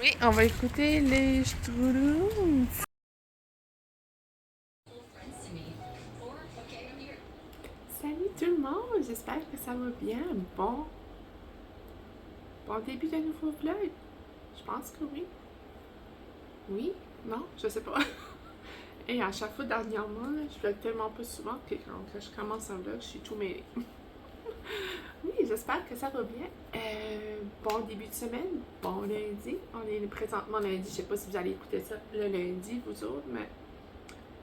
Oui, on va écouter les Schtroumpfs. Salut tout le monde, j'espère que ça va bien. Bon début de nouveau vlog. Je pense que oui. Oui? Non? Je sais pas. Et à chaque fois dernièrement, je vlog tellement pas souvent que quand je commence un vlog, je suis tout mêlée. Oui, j'espère que ça va bien. Bon début de semaine, bon lundi. On est présentement lundi. Je sais pas si vous allez écouter ça le lundi, vous autres, mais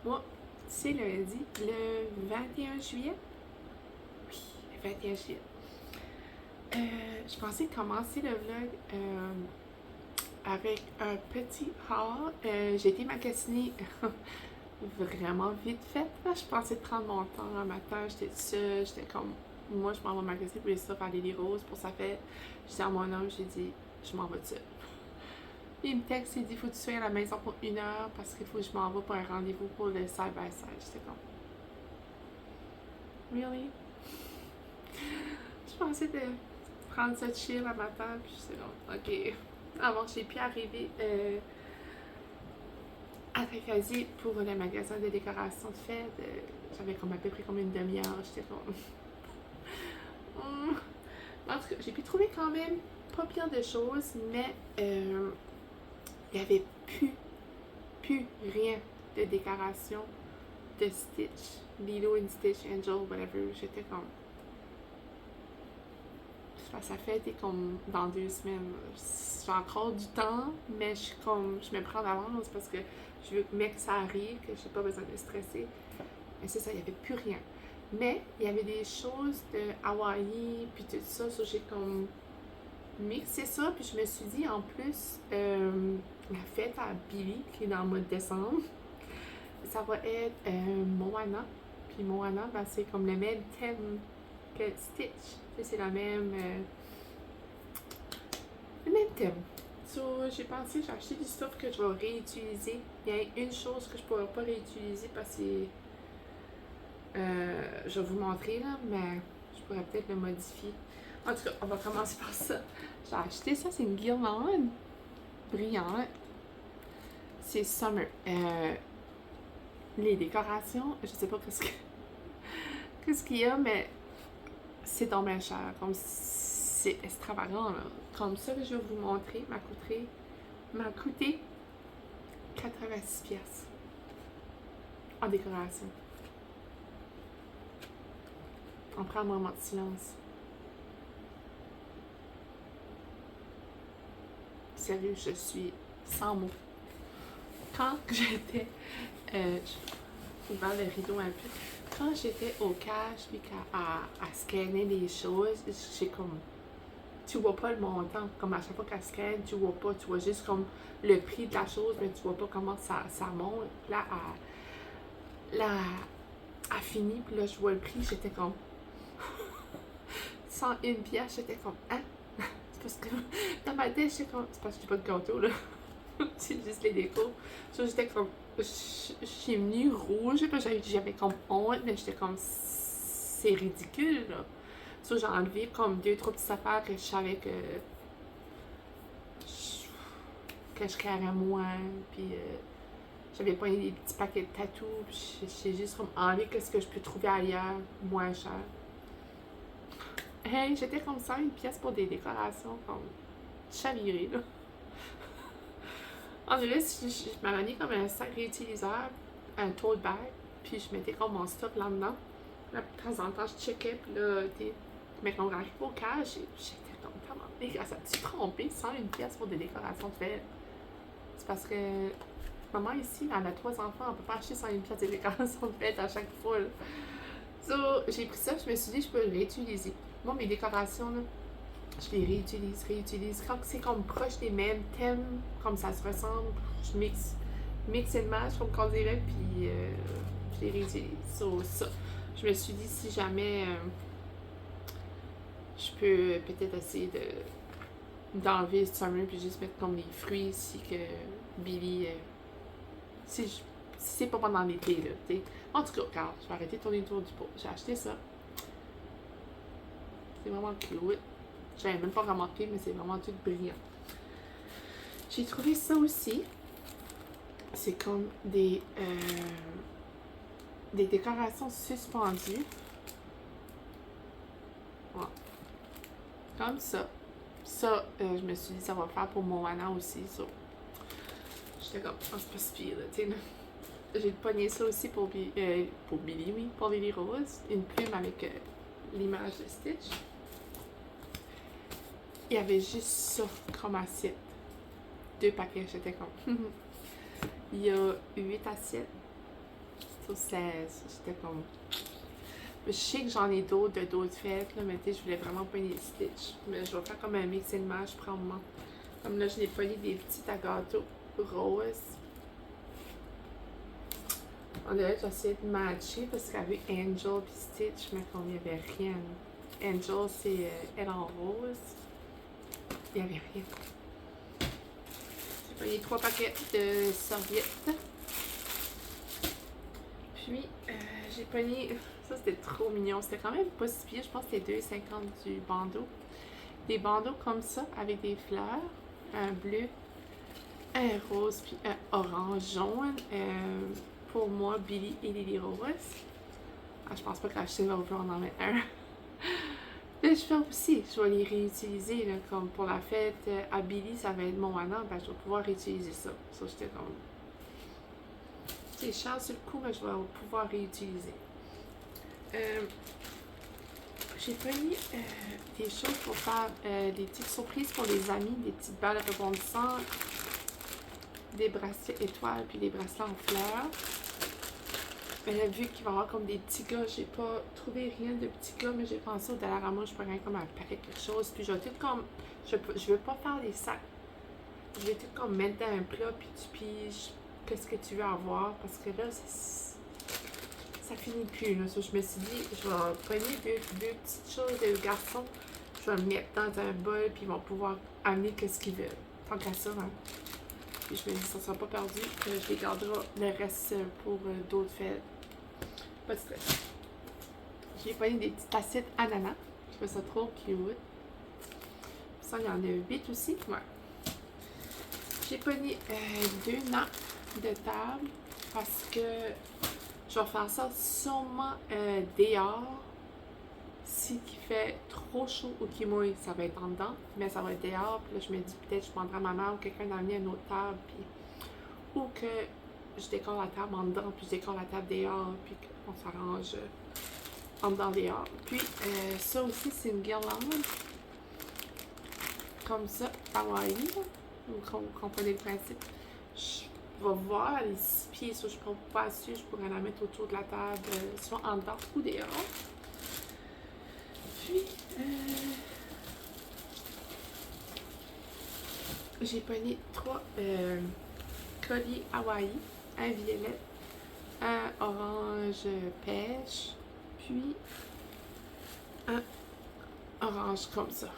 moi, c'est lundi, le 21 juillet. Oui, le 21 juillet. Je pensais commencer le vlog avec un petit haul. J'ai été magasiner vraiment vite fait. Là. Je pensais prendre mon temps un matin. J'étais seule. J'étais comme, moi, je m'en vais magasiner pour les stuff à Lily Rose pour sa fête. J'ai dit à mon homme, j'ai dit, je m'en vais de seule. Puis il me texte, il dit, faut que tu sois à la maison pour 1 heure parce qu'il faut que je m'en vais pour un rendez-vous pour le side-by-side. J'étais comme, really? Je pensais de prendre ça chill le matin, puis c'est bon, ok. Alors, j'ai pu arriver à Tracasy pour le magasin de décoration de fête. J'avais comme à peu près comme une demi-heure, j'étais comme... En tout cas, j'ai pu trouver quand même pas bien de choses, mais il n'y avait plus rien de décoration de Stitch, Lilo and Stitch, Angel, whatever. J'étais comme... Ça fait comme dans 2 semaines. J'ai encore du temps, mais je suis comme je me prends d'avance parce que je veux que ça arrive, que je n'ai pas besoin de stresser. Mais c'est ça, il n'y avait plus rien. Mais il y avait des choses de Hawaï, puis tout ça, j'ai comme mixé ça, puis je me suis dit en plus, la fête à Billy, qui est dans le mois de décembre, ça va être Moana. Puis Moana, ben, c'est comme le même thème que Stitch. C'est le même thème. So, j'ai pensé, j'ai acheté du stuff que je vais réutiliser. Il y a une chose que je ne pourrais pas réutiliser parce que je vais vous montrer là, mais je pourrais peut-être le modifier. En tout cas, on va commencer par ça. J'ai acheté ça, c'est une guirlande brillante. C'est Summer. Les décorations, je sais pas qu'est-ce qu'il y a, mais c'est dans bien cher. Comme c'est extravagant. Là. Comme ça que je vais vous montrer, m'a coûté 86 pièces en décoration. On prend un moment de silence. Sérieux, je suis sans mots. Quand j'étais... je ouvert le rideau un peu. Quand j'étais au cash puis à scanner les choses, j'ai comme... Tu vois pas le montant. Comme à chaque fois qu'elle scanne, tu vois pas. Tu vois juste comme le prix de la chose, mais tu vois pas comment ça monte. Là, elle finit, puis là, je vois le prix, j'étais comme... 101 pièces, j'étais comme... Hein? C'est parce que... Dans ma tête, j'étais comme... C'est parce que j'ai pas de gâteau, là. C'est juste les décos. So, j'étais comme... J'ai venu rouge, puis j'avais comme honte, mais j'étais comme... C'est ridicule, là. So, j'ai enlevé comme 2-3 petites affaires que je savais que je créerais moins, puis j'avais pas des petits paquets de tatous, puis j'ai juste comme enlevé ce que je peux trouver ailleurs, moins cher. Hey, j'étais comme ça, une pièce pour des décorations, comme chavirée, là. En vrai, je m'avais mis comme un sac réutilisable, un tote bag, puis je mettais comme mon stock là-dedans. Là, de temps en temps, je checkais, puis là, mais quand on arrive au cash, j'étais comme tellement... Mais ça tu trompé 101 pièces pour des décorations de fête? C'est parce que maman ici, elle a 3 enfants, on peut pas acheter 101 pièces de décorations de fête à chaque fois. Là. So, j'ai pris ça, je me suis dit, je peux le réutiliser. Moi, mes décorations, là, je les réutilise. Quand c'est comme proche des mêmes thèmes, comme ça se ressemble, je mix et match, comme qu'on dirait, puis je les réutilise. So, ça. Je me suis dit, si jamais je peux peut-être essayer d'enlever ce summer, puis juste mettre comme les fruits ici que Billy. Si c'est pas pendant l'été, là, t'sais. En tout cas, regarde, je vais arrêter de tourner autour du pot. J'ai acheté ça. C'est vraiment cute. J'avais même pas remarqué, mais c'est vraiment tout brillant. J'ai trouvé ça aussi. C'est comme des décorations suspendues. Voilà. Comme ça. Ça, je me suis dit, ça va faire pour Moana aussi. So. J'étais comme, oh, c'est pas si pire, là, tu sais, là. J'ai pogné ça aussi pour Billy, oui, pour Lily Rose. Une plume avec l'image de Stitch. Il y avait juste ça comme assiette. 2 paquets, j'étais comme. Il y a 8 assiettes. Sur 16. J'étais comme. Je sais que j'en ai d'autres de d'autres fêtes, là, mais tu sais, je voulais vraiment pogner Stitch. Mais je vais faire comme un mix and match, probablement. Comme là, je l'ai pogné des petites à gâteau roses. On dirait que j'essayais de matcher parce qu'il y avait Angel puis Stitch, mais comme il n'y avait rien. Angel, c'est elle en rose. Il n'y avait rien. J'ai pogné 3 paquets de serviettes. Puis, j'ai pogné... Ça, c'était trop mignon. C'était quand même pas si pire. Je pense que c'était 2,50 du bandeau. Des bandeaux comme ça, avec des fleurs. Un bleu, un rose, puis un orange jaune. Pour moi, Billy et Lily Rose. Ah, je pense pas qu'Ashton va vouloir en mettre un. Mais je fais aussi, je vais les réutiliser. Là, comme pour la fête à Billy, ça va être Moana. Ben, je vais pouvoir réutiliser ça. Ça, j'étais comme... C'est cher sur le coup, mais je vais pouvoir réutiliser. J'ai pris des choses pour faire des petites surprises pour les amis, des petites balles rebondissantes, des bracelets étoiles, puis des bracelets en fleurs. Vu qu'il va y avoir comme des petits gars, j'ai pas trouvé rien de petits gars, mais j'ai pensé au Dollarama, je pourrais comme un paquet quelque chose. Puis je vais tout comme. Je veux pas faire des sacs. Je vais tout comme mettre dans un plat, puis tu piges qu'est-ce que tu veux avoir. Parce que là, ça finit plus. Là. So, je me suis dit, je vais prendre deux petites choses de garçons. Je vais le mettre dans un bol, puis ils vont pouvoir amener qu'est-ce qu'ils veulent. Tant qu'à ça, hein. Puis je me dis, ça ne sera pas perdu. Je les garderai le reste pour d'autres fêtes. Pas de stress. J'ai pris des petites assiettes ananas. Je trouve ça trop cute. Ça, il y en a 8 aussi. Ouais. J'ai pris 2 nappes de table parce que je vais faire ça sûrement dehors. Si il fait trop chaud ou qu'il mouille, ça va être en dedans, mais ça va être dehors. Puis là, je me dis peut-être je prendrai ma mère ou quelqu'un d'amener une autre table, puis ou que je décore la table en dedans, puis je décore la table dehors, puis qu'on s'arrange en dedans dehors. Puis ça aussi, c'est une guirlande comme ça, Hawaii. Vous comprenez le principe. Je vais voir les 6 pieds, soit je ne peux pas dessus, je pourrais la mettre autour de la table, soit en dedans ou dehors. Puis, j'ai pogné 3 colliers Hawaii, un violet, un orange pêche, puis un orange comme ça.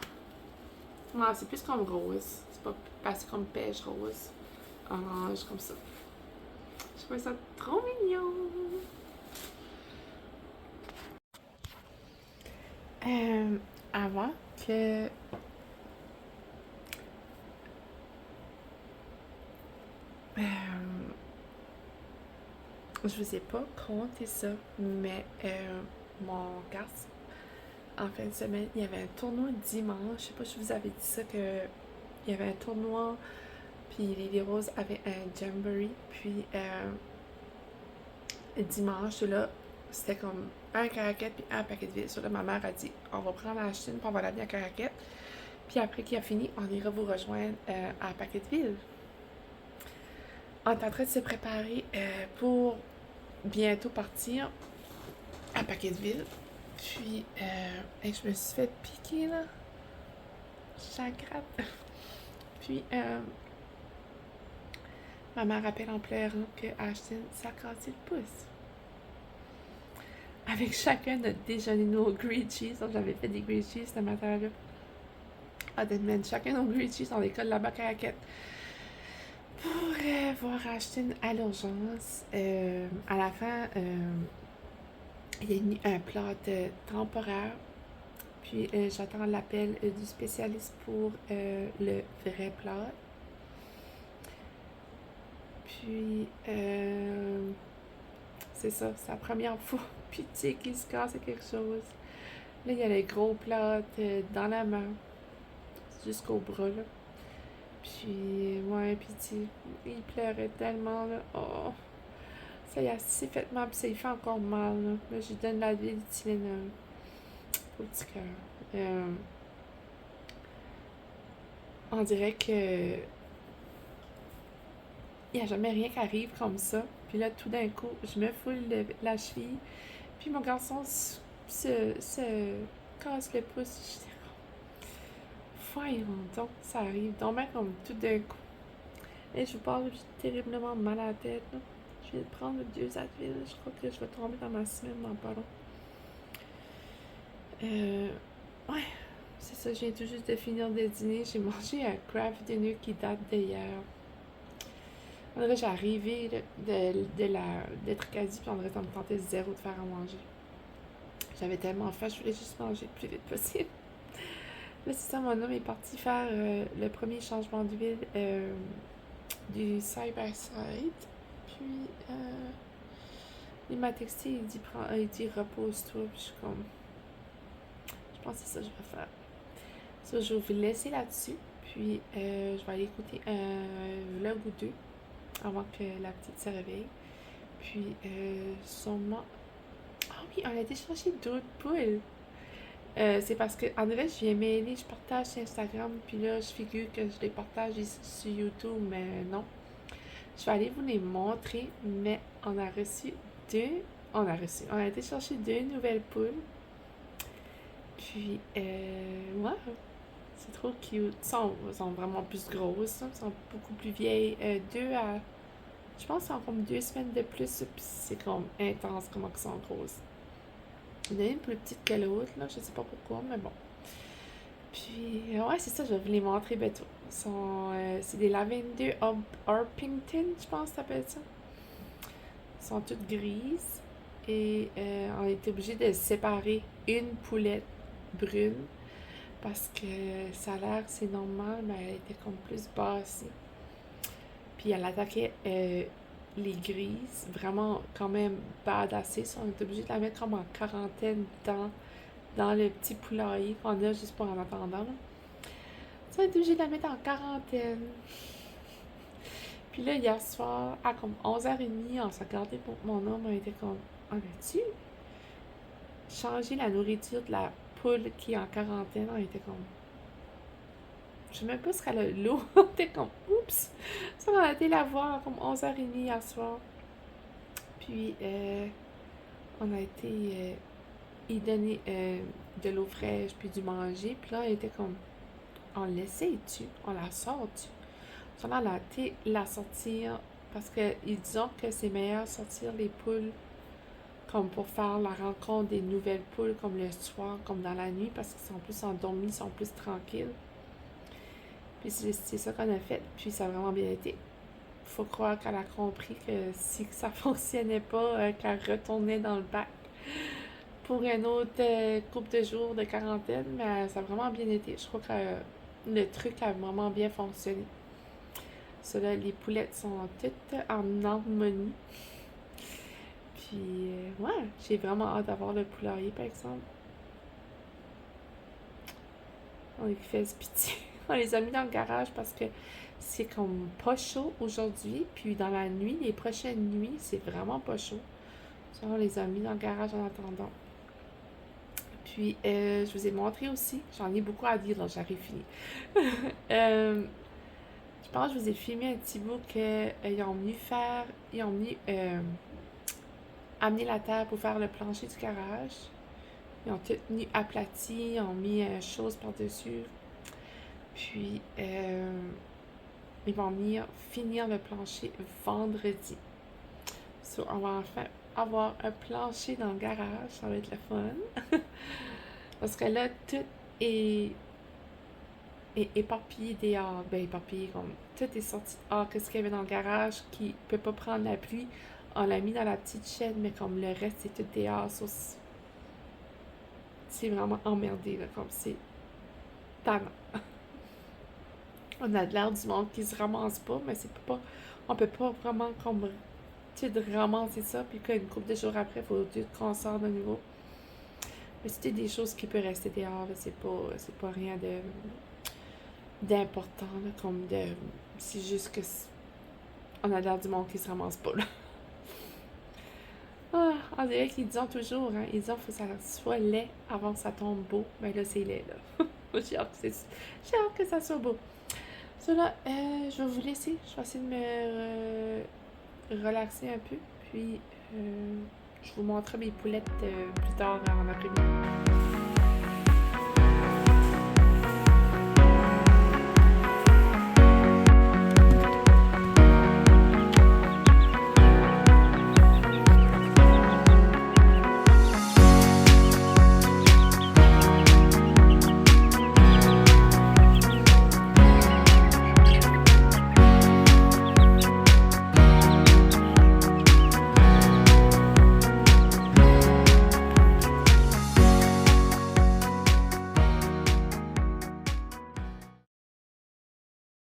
Non, c'est plus comme rose. C'est pas passé comme pêche rose. Orange comme ça. Je trouve ça trop mignon. Avant que je vous ai pas compté ça, mais mon garçon, en fin de semaine, il y avait un tournoi dimanche. Je sais pas si je vous avais dit ça, que il y avait un tournoi, puis Lily Rose avait un jamboree, puis dimanche, là, c'était comme un caraquette puis un paquet de villes. Là, ma mère a dit, on va prendre la Chine, puis on va l'amener à caraquette. Puis après qu'il a fini, on ira vous rejoindre à Paquetteville. On est en train de se préparer pour bientôt partir à Paquetteville. Puis, je me suis fait piquer, là. Chagrate. Puis, ma mère rappelle en pleurant que Ashton s'est cassé le pouce. Avec chacun notre déjeuner, nos grilled cheese. Donc, j'avais fait des grilled cheese ce matin-là. À Denman, chacun nos grilled cheese, on école là-bas à Raquette. Pour voir Ashton à l'urgence. À la fin, il y a mis un plat temporaire. Puis j'attends l'appel du spécialiste pour le vrai plat. Puis, c'est ça, c'est la première fois. Puis, tu sais, qu'il se casse quelque chose. Là, il y a les gros plats dans la main, jusqu'au bras, là. Puis, ouais, puis, tu sais, il pleurait tellement, là. Oh, ça y a si fait mal, puis ça y fait encore mal, là. Là, je lui donne la vie de Tylenol. Au petit cœur. On dirait que il n'y a jamais rien qui arrive comme ça. Puis là, tout d'un coup, je me foule la cheville. Puis mon garçon se casse le pouce. Je dis, voyons donc, ça arrive donc bien comme tout d'un coup. Et je vous parle, j'ai terriblement mal à la tête. Là. Je vais prendre 2 Advil. Je crois que je vais tomber dans ma semaine dans pas long. Ouais, c'est ça, je viens tout juste de finir de dîner. J'ai mangé un craft dinner qui date d'hier. On dirait que j'ai arrivé d'être quasi, puis on dirait que ça me tentait zéro de faire à manger. J'avais tellement faim, je voulais juste manger le plus vite possible. Là, c'est ça, mon homme est parti faire le premier changement d'huile du side-by-side. Puis, il m'a texté, il dit repose-toi. Puis je suis comme, je pense que c'est ça que je vais faire. Ça, je vais vous laisser là-dessus. Puis, je vais aller écouter un vlog ou deux avant que la petite se réveille. Puis, sûrement. Ah oui, on a été chercher d'autres poules. C'est parce que, en vrai, je viens mêler, je partage sur Instagram, puis là, je figure que je les partage ici sur YouTube, mais non. Je vais aller vous les montrer, mais on a reçu deux. On a été chercher 2 nouvelles poules. Puis, ouais, c'est trop cute. Ils sont vraiment plus grosses, hein, sont beaucoup plus vieilles. Je pense qu'ils ont comme 2 semaines de plus, puis c'est comme intense comment ils sont grosses. Il y en a une plus petite que l'autre, là, je sais pas pourquoi, mais bon. Puis, ouais, c'est ça, je vais vous les montrer bientôt. C'est des Lavender Orpington, je pense que ça s'appelle ça. Elles sont toutes grises. Et on a été obligé de séparer une poulette brune parce que ça a l'air, c'est normal, mais elle était comme plus basse. Puis elle attaquait les grises, vraiment quand même badassées. On est obligé de la mettre comme en quarantaine dans le petit poulailler qu'on a juste pour en attendant. On est obligé de la mettre en quarantaine. Puis là, hier soir, à comme 11h30, on s'est regardé pour mon homme, on était comme, on a-tu changé la nourriture de la poule qui est en quarantaine? On était comme, je sais même pas ce qu'elle a l'eau. On était comme, oups! Ça, on a été la voir comme 11h30 hier soir. Puis, on a été y donner de l'eau fraîche puis du manger. Puis là, elle était comme, on l'essaye-tu? On la sort-tu? On a la sortir parce que ils disent que c'est meilleur sortir les poules comme pour faire la rencontre des nouvelles poules comme le soir, comme dans la nuit, parce qu'ils sont plus endormis, ils sont plus tranquilles. Puis c'est ça qu'on a fait, puis ça a vraiment bien été. Faut croire qu'elle a compris que si ça fonctionnait pas, qu'elle retournait dans le bac pour une autre couple de jours de quarantaine, mais ça a vraiment bien été. Je crois que le truc a vraiment bien fonctionné. Ça là, les poulettes sont toutes en harmonie. Puis, ouais, j'ai vraiment hâte d'avoir le poulailler, par exemple. On les fait se pitié. On les a mis dans le garage parce que c'est comme pas chaud aujourd'hui. Puis dans la nuit, les prochaines nuits, c'est vraiment pas chaud. Ça, on les a mis dans le garage en attendant. Puis, je vous ai montré aussi. J'en ai beaucoup à dire, là, j'arrive fini. Je pense que je vous ai filmé un petit bout qu'ils ont venu faire. Ils ont venu amener la terre pour faire le plancher du garage. Ils ont tout tenu aplati, ils ont mis chose par-dessus. Puis, ils vont venir finir le plancher vendredi. So, on va enfin avoir un plancher dans le garage. Ça va être le fun. Parce que là, tout est éparpillé dehors. Ben, éparpillé comme tout est sorti dehors. Qu'est-ce qu'il y avait dans le garage qui ne peut pas prendre la pluie? On l'a mis dans la petite chaîne, mais comme le reste, c'est tout dehors. So, c'est vraiment emmerdé, là, comme c'est tannant. On a de l'air du monde qui se ramasse pas, mais c'est pas On peut pas vraiment comme, tu sais, de ramasser ça, puis qu'une couple de jours après, il faut tout qu'on sort de nouveau. Mais c'était des choses qui peuvent rester dehors, là, c'est pas rien d'important, là, comme de, c'est juste que on a l'air du monde qui se ramasse pas, là. Ah, on dirait qu'ils disent toujours, hein, ils disent que ça soit laid avant que ça tombe beau, mais là, c'est laid, là. J'ai hâte que ça soit beau. Cela, je vais vous laisser. Je vais essayer de me relaxer un peu. Puis, je vous montrerai mes poulettes plus tard en après-midi.